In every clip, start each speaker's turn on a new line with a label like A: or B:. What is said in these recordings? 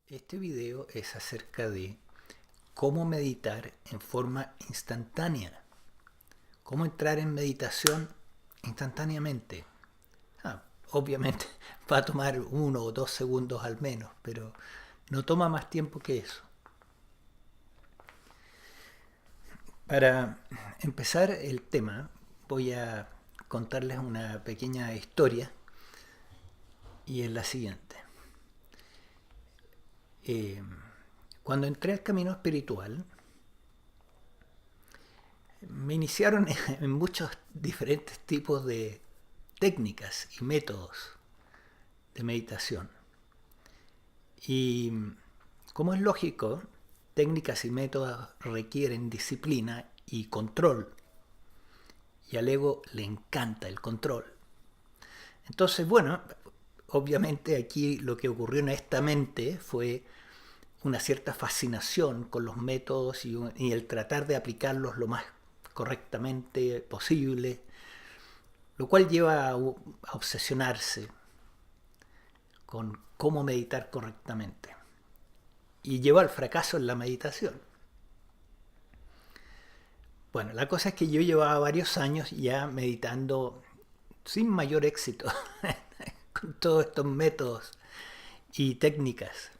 A: Este video es acerca de cómo meditar en forma instantánea, cómo entrar en meditación instantáneamente. Obviamente va a tomar 1 o 2 segundos al menos, pero no toma más tiempo que eso. Para empezar el tema, voy a contarles una pequeña historia y es la siguiente. Cuando entré al camino espiritual, me iniciaron en muchos diferentes tipos de técnicas y métodos de meditación. Y como es lógico, técnicas y métodos requieren disciplina y control. Y al ego le encanta el control. Entonces, bueno, obviamente aquí lo que ocurrió honestamente fue una cierta fascinación con los métodos y el tratar de aplicarlos lo más correctamente posible, lo cual lleva a obsesionarse con cómo meditar correctamente y lleva al fracaso en la meditación. Bueno, la cosa es que yo llevaba varios años ya meditando sin mayor éxito con todos estos métodos y técnicas.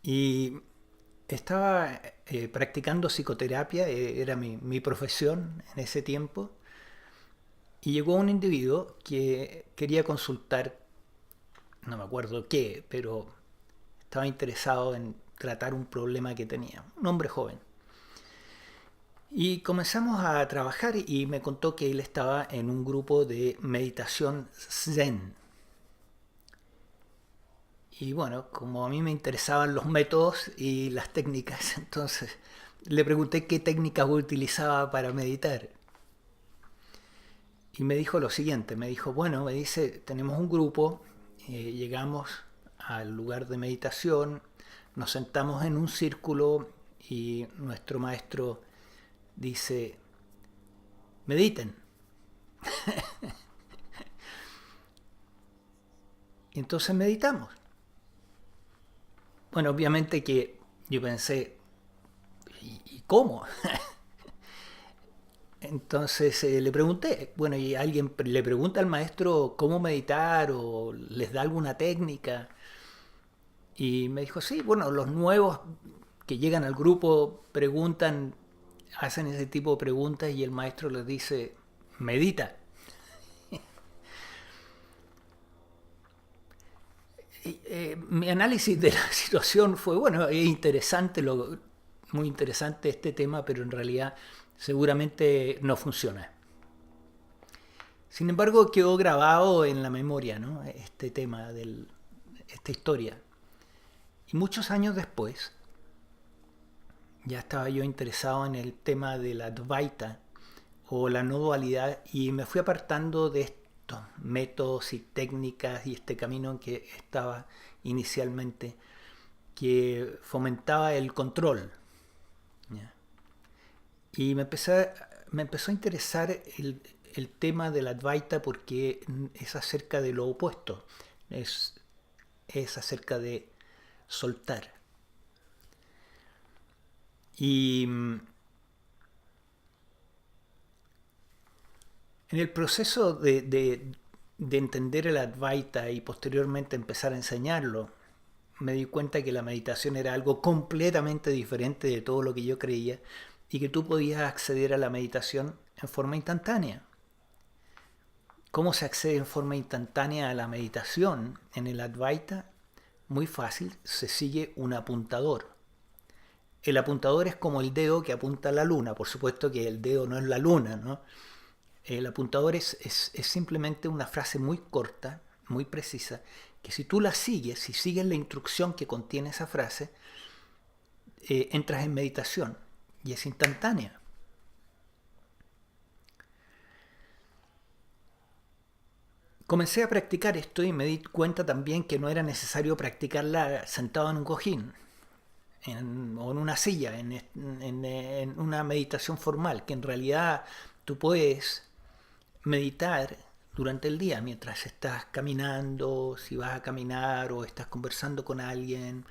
A: Y estaba practicando psicoterapia, era mi profesión en ese tiempo, y llegó un individuo que quería consultar, no me acuerdo qué, pero estaba interesado en tratar un problema que tenía, un hombre joven. Y comenzamos a trabajar y me contó que él estaba en un grupo de meditación zen. Y bueno, como a mí me interesaban los métodos y las técnicas, entonces le pregunté qué técnicas utilizaba para meditar. Y me dijo lo siguiente, me dijo, bueno, me dice, tenemos un grupo, llegamos al lugar de meditación, nos sentamos en un círculo y nuestro maestro dice, mediten. Y entonces meditamos. Bueno, obviamente que yo pensé, ¿y cómo? Entonces le pregunté, bueno, ¿y alguien le pregunta al maestro cómo meditar o les da alguna técnica? Y me dijo, sí, bueno, los nuevos que llegan al grupo preguntan, hacen ese tipo de preguntas y el maestro les dice, medita. Mi análisis de la situación fue, bueno, es interesante, muy interesante este tema, pero en realidad seguramente no funciona. Sin embargo, quedó grabado en la memoria, ¿no? Este tema, esta historia. Y muchos años después, ya estaba yo interesado en el tema de la Advaita o la no dualidad y me fui apartando de estos métodos y técnicas y este camino en que estaba inicialmente que fomentaba el control. ¿Ya? Y me empezó a interesar el tema de la Advaita porque es acerca de lo opuesto, es, es acerca de soltar. Y en el proceso de entender el Advaita y posteriormente empezar a enseñarlo, me di cuenta que la meditación era algo completamente diferente de todo lo que yo creía y que tú podías acceder a la meditación en forma instantánea. ¿Cómo se accede en forma instantánea a la meditación en el Advaita? Muy fácil, se sigue un apuntador. El apuntador es como el dedo que apunta a la luna, por supuesto que el dedo no es la luna, ¿no? El apuntador es simplemente una frase muy corta, muy precisa, que si tú la sigues, si sigues la instrucción que contiene esa frase, entras en meditación y es instantánea. Comencé a practicar esto y me di cuenta también que no era necesario practicarla sentado en un cojín o en una silla, en una meditación formal, que en realidad tú puedes meditar durante el día, mientras estás caminando, si vas a caminar o estás conversando con alguien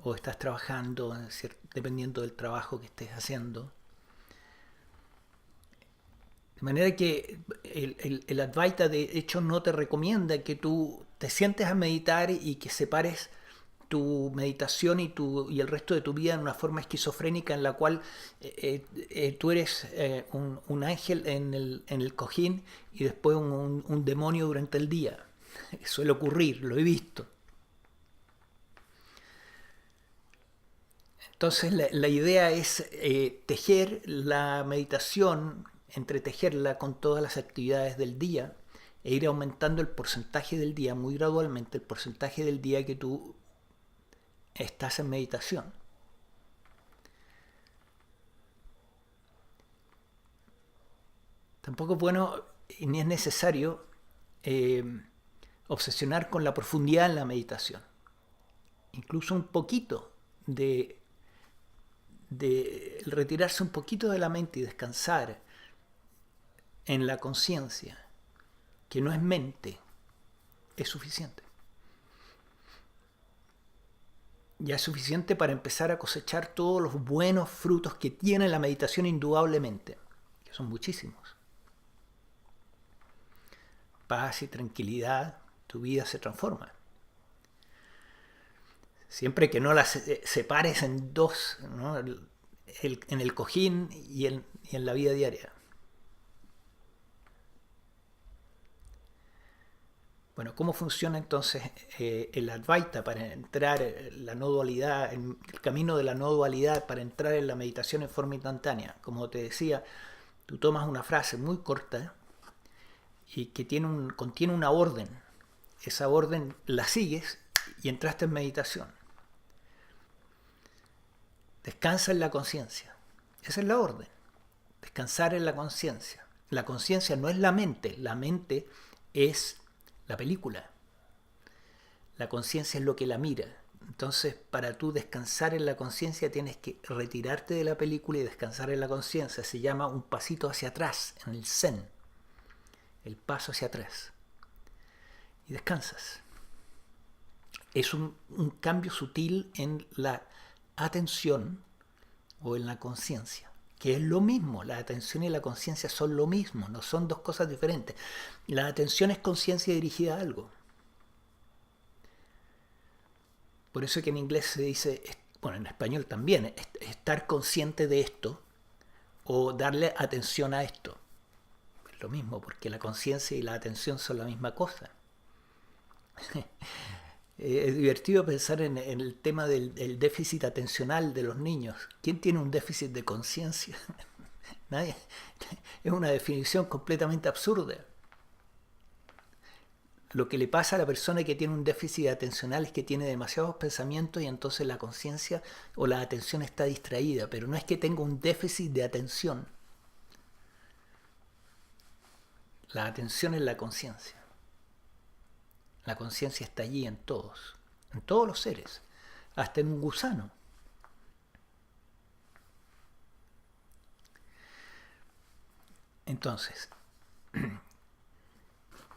A: o estás trabajando, dependiendo del trabajo que estés haciendo. De manera que el Advaita de hecho no te recomienda que tú te sientes a meditar y que separes tu meditación y el resto de tu vida en una forma esquizofrénica en la cual tú eres un ángel en el cojín y después un demonio durante el día. Suele ocurrir, lo he visto. Entonces la idea es tejer la meditación, entretejerla con todas las actividades del día e ir aumentando el porcentaje del día, muy gradualmente, el porcentaje del día que tú estás en meditación. Tampoco es bueno ni es necesario eh, obsesionar con la profundidad en la meditación. Incluso un poquito de retirarse un poquito de la mente y descansar en la conciencia, que no es mente, es suficiente. Ya es suficiente para empezar a cosechar todos los buenos frutos que tiene la meditación indudablemente, que son muchísimos. Paz y tranquilidad, tu vida se transforma. Siempre que no las separes en dos, ¿no? En el cojín y en la vida diaria. Bueno, ¿cómo funciona entonces el Advaita para entrar en la no dualidad, en el camino de la no dualidad para entrar en la meditación en forma instantánea? Como te decía, tú tomas una frase muy corta y que contiene una orden. Esa orden la sigues y entraste en meditación. Descansa en la conciencia. Esa es la orden. Descansar en la conciencia. La conciencia no es la mente es la película. La conciencia es lo que la mira. Entonces, para tú descansar en la conciencia tienes que retirarte de la película y descansar en la conciencia. Se llama un pasito hacia atrás, en el Zen. El paso hacia atrás. Y descansas. Es un cambio sutil en la atención o en la conciencia, que es lo mismo. La atención y la conciencia son lo mismo, no son dos cosas diferentes. La atención es conciencia dirigida a algo. Por eso es que en inglés se dice, bueno, en español también, estar consciente de esto o darle atención a esto. Es lo mismo, porque la conciencia y la atención son la misma cosa. Es divertido pensar en el tema del déficit atencional de los niños. ¿Quién tiene un déficit de conciencia? Nadie. Es una definición completamente absurda. Lo que le pasa a la persona que tiene un déficit atencional es que tiene demasiados pensamientos y entonces la conciencia o la atención está distraída, pero no es que tenga un déficit de atención. La atención es la conciencia. La conciencia está allí en todos los seres, hasta en un gusano. Entonces,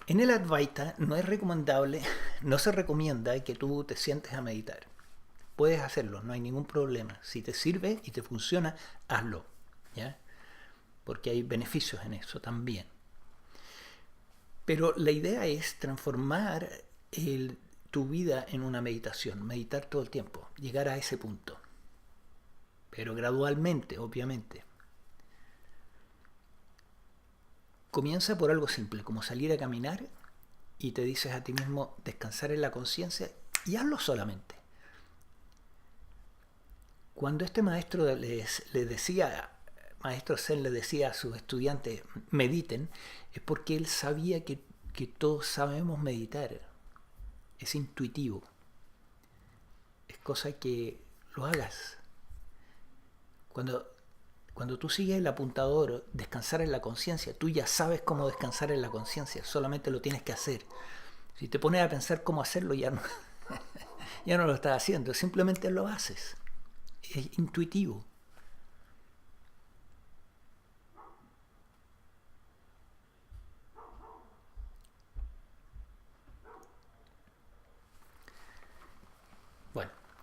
A: en el Advaita no es recomendable, no se recomienda que tú te sientes a meditar. Puedes hacerlo, no hay ningún problema. Si te sirve y te funciona, hazlo, ¿ya? Porque hay beneficios en eso también. Pero la idea es transformar tu vida en una meditación, meditar todo el tiempo, llegar a ese punto. Pero gradualmente, obviamente. Comienza por algo simple, como salir a caminar y te dices a ti mismo descansar en la conciencia y hazlo solamente. Cuando este maestro maestro Zen le decía a sus estudiantes mediten, es porque él sabía que todos sabemos meditar. Es intuitivo. Es cosa que lo hagas. Cuando tú sigues el apuntador, descansar en la conciencia, tú ya sabes cómo descansar en la conciencia, solamente lo tienes que hacer. Si te pones a pensar cómo hacerlo, ya no, ya no lo estás haciendo, simplemente lo haces. Es intuitivo.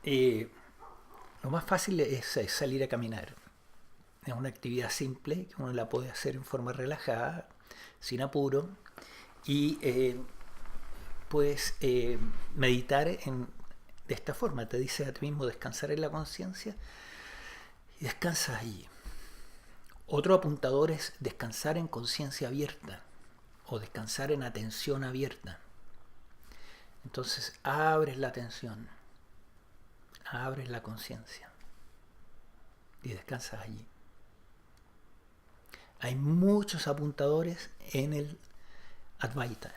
A: Eh, lo más fácil es salir a caminar. Es una actividad simple que uno la puede hacer en forma relajada, sin apuro, y puedes meditar de esta forma. Te dices a ti mismo descansar en la conciencia y descansas allí. Otro apuntador es descansar en conciencia abierta o descansar en atención abierta. Entonces abres la atención, abres la conciencia y descansas allí. Hay muchos apuntadores en el Advaita.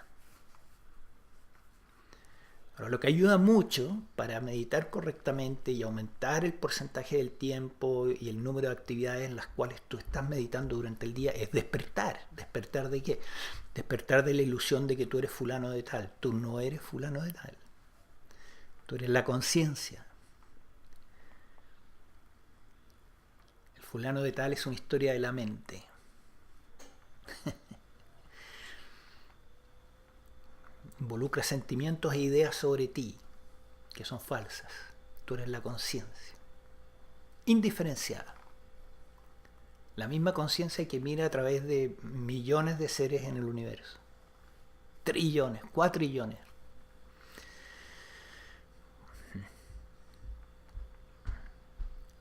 A: Ahora, lo que ayuda mucho para meditar correctamente y aumentar el porcentaje del tiempo y el número de actividades en las cuales tú estás meditando durante el día es despertar. ¿Despertar de qué? Despertar de la ilusión de que tú eres fulano de tal. Tú no eres fulano de tal. Tú eres la conciencia. El fulano de tal es una historia de la mente. Involucra sentimientos e ideas sobre ti que son falsas. Tú eres la conciencia. Indiferenciada. La misma conciencia que mira a través de millones de seres en el universo. Trillones, cuatrillones.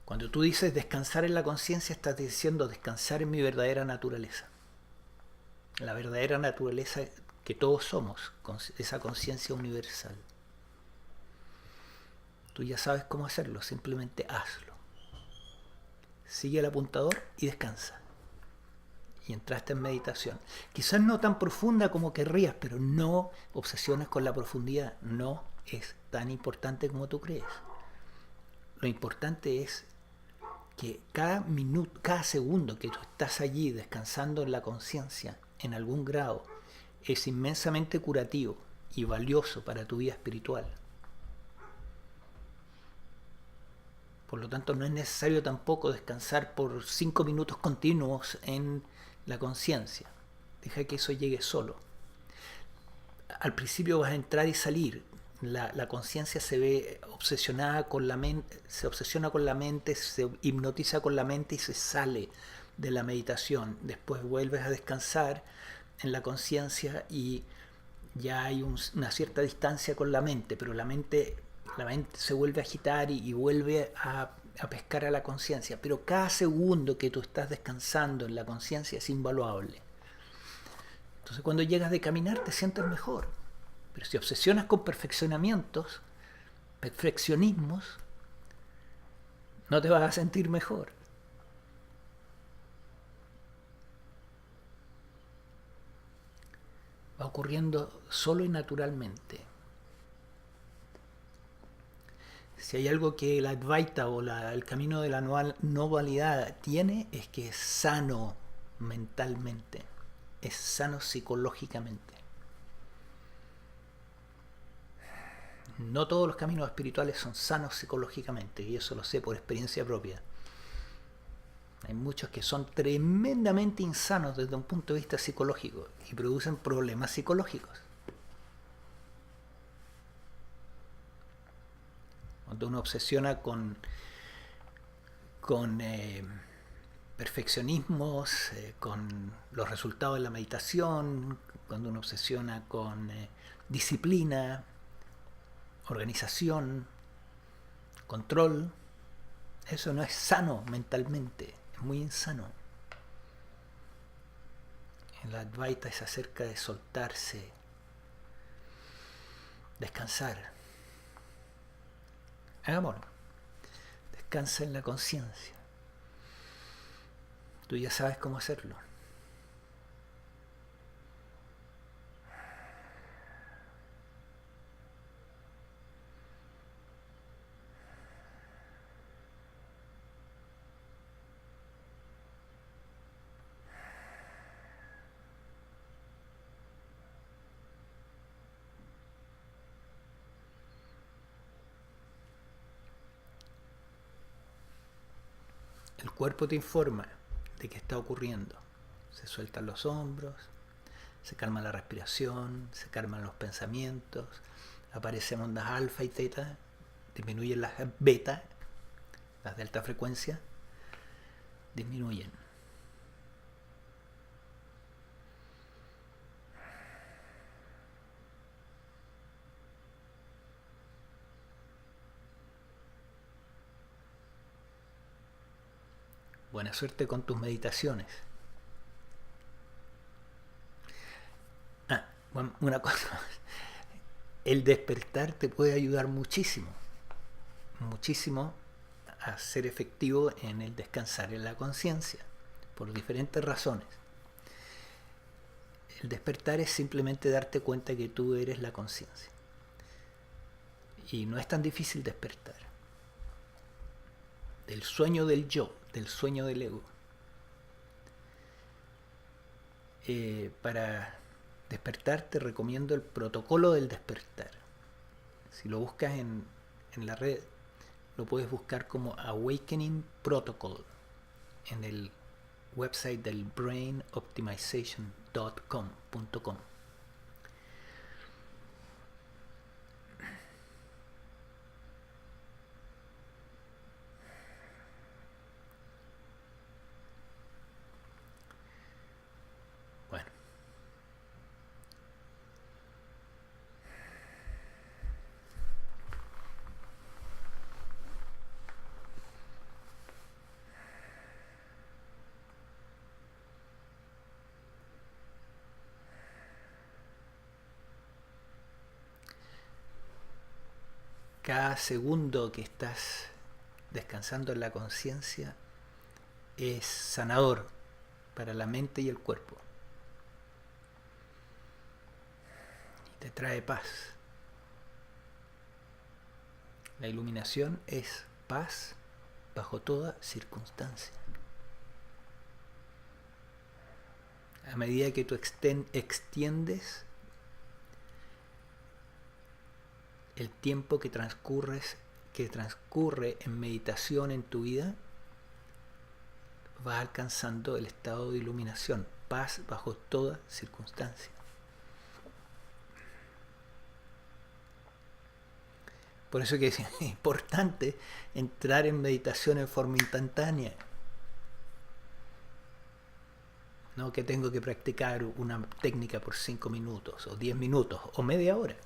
A: Cuando tú dices descansar en la conciencia, estás diciendo descansar en mi verdadera naturaleza. La verdadera naturaleza que todos somos, esa conciencia universal. Tú ya sabes cómo hacerlo, simplemente hazlo. Sigue el apuntador y descansa. Y entraste en meditación. Quizás no tan profunda como querrías, pero no obsesiones con la profundidad. No es tan importante como tú crees. Lo importante es que cada minuto, cada segundo que tú estás allí descansando en la conciencia, en algún grado, es inmensamente curativo y valioso para tu vida espiritual. Por lo tanto, no es necesario tampoco descansar por 5 minutos continuos en la conciencia. Deja que eso llegue solo. Al principio vas a entrar y salir. La conciencia se ve obsesionada con la mente, se obsesiona con la mente, se hipnotiza con la mente y se sale de la meditación. Después vuelves a descansar en la conciencia y ya hay una cierta distancia con la mente, pero la mente se vuelve a agitar y vuelve a pescar a la conciencia. Pero cada segundo que tú estás descansando en la conciencia es invaluable. Entonces cuando llegas de caminar te sientes mejor. Pero si obsesionas con perfeccionismos, no te vas a sentir mejor. Va ocurriendo solo y naturalmente. Si hay algo que la Advaita o el camino de la no dualidad tiene, es que es sano mentalmente, es sano psicológicamente. No todos los caminos espirituales son sanos psicológicamente, y eso lo sé por experiencia propia. Hay muchos que son tremendamente insanos desde un punto de vista psicológico y producen problemas psicológicos. Cuando uno obsesiona con perfeccionismos, con los resultados de la meditación, cuando uno obsesiona con disciplina, organización, control, eso no es sano mentalmente, es muy insano. En la Advaita es acerca de soltarse, descansar. Hagámoslo. Descansa en la conciencia. Tú ya sabes cómo hacerlo. El cuerpo te informa de qué está ocurriendo. Se sueltan los hombros, se calma la respiración, se calman los pensamientos, aparecen ondas alfa y teta disminuyen las beta, las de alta frecuencia, disminuyen. Buena suerte con tus meditaciones. Una cosa más. El despertar te puede ayudar muchísimo, muchísimo a ser efectivo en el descansar en la conciencia, por diferentes razones. El despertar es simplemente darte cuenta que tú eres la conciencia. Y no es tan difícil despertar. Del sueño del yo, del sueño del ego. Para despertar te recomiendo el protocolo del despertar. Si lo buscas en la red, lo puedes buscar como Awakening Protocol en el website del brainoptimization.com. Bueno. Cada segundo que estás descansando en la conciencia es sanador para la mente y el cuerpo. Y te trae paz. La iluminación es paz bajo toda circunstancia. A medida que tú extiendes el tiempo que transcurre en meditación en tu vida, vas alcanzando el estado de iluminación, paz bajo toda circunstancia. Por eso que es importante entrar en meditación en forma instantánea. No que tengo que practicar una técnica por 5 minutos, o 10 minutos, o media hora.